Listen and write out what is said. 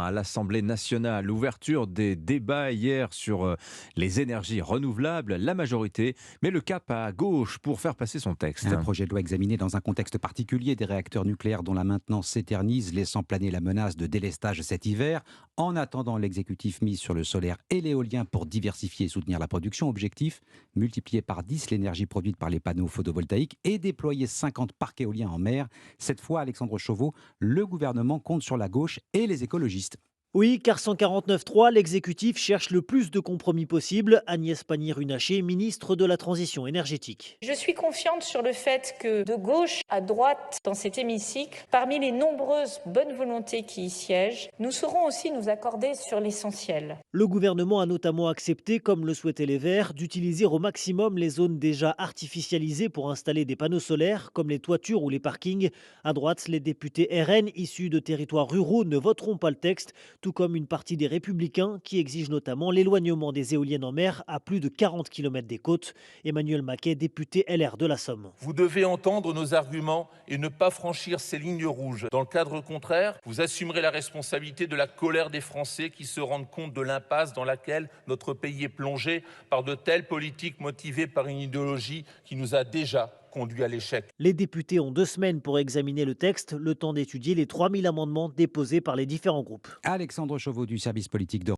à l'Assemblée nationale. Ouverture des débats hier sur les énergies renouvelables. La majorité met le cap à gauche pour faire passer son texte. Un projet de loi examiné dans un contexte particulier des réacteurs nucléaires dont la maintenance s'éternise, laissant planer la menace de délestage cet hiver. En attendant, l'exécutif mise sur le solaire et l'éolien pour diversifier et soutenir la production. Objectif, multiplier par 10 l'énergie produite par les panneaux photovoltaïques et déployer 50 parcs éoliens en mer. Cette fois, Alexandre Chauveau, le gouvernement compte sur la gauche et les écologistes. Oui, car 149.3, l'exécutif cherche le plus de compromis possible. Agnès Pannier-Runacher, ministre de la Transition énergétique. Je suis confiante sur le fait que de gauche à droite dans cet hémicycle, parmi les nombreuses bonnes volontés qui y siègent, nous saurons aussi nous accorder sur l'essentiel. Le gouvernement a notamment accepté, comme le souhaitaient les Verts, d'utiliser au maximum les zones déjà artificialisées pour installer des panneaux solaires, comme les toitures ou les parkings. À droite, les députés RN issus de territoires ruraux ne voteront pas le texte, tout comme une partie des Républicains qui exigent notamment l'éloignement des éoliennes en mer à plus de 40 km des côtes. Emmanuel Maquet, député LR de la Somme. Vous devez entendre nos arguments et ne pas franchir ces lignes rouges. Dans le cadre contraire, vous assumerez la responsabilité de la colère des Français qui se rendent compte de l'impasse dans laquelle notre pays est plongé par de telles politiques motivées par une idéologie qui nous a déjà conduit à l'échec. Les députés ont 2 semaines pour examiner le texte, le temps d'étudier les 3000 amendements déposés par les différents groupes. Alexandre Chauveau du service politique de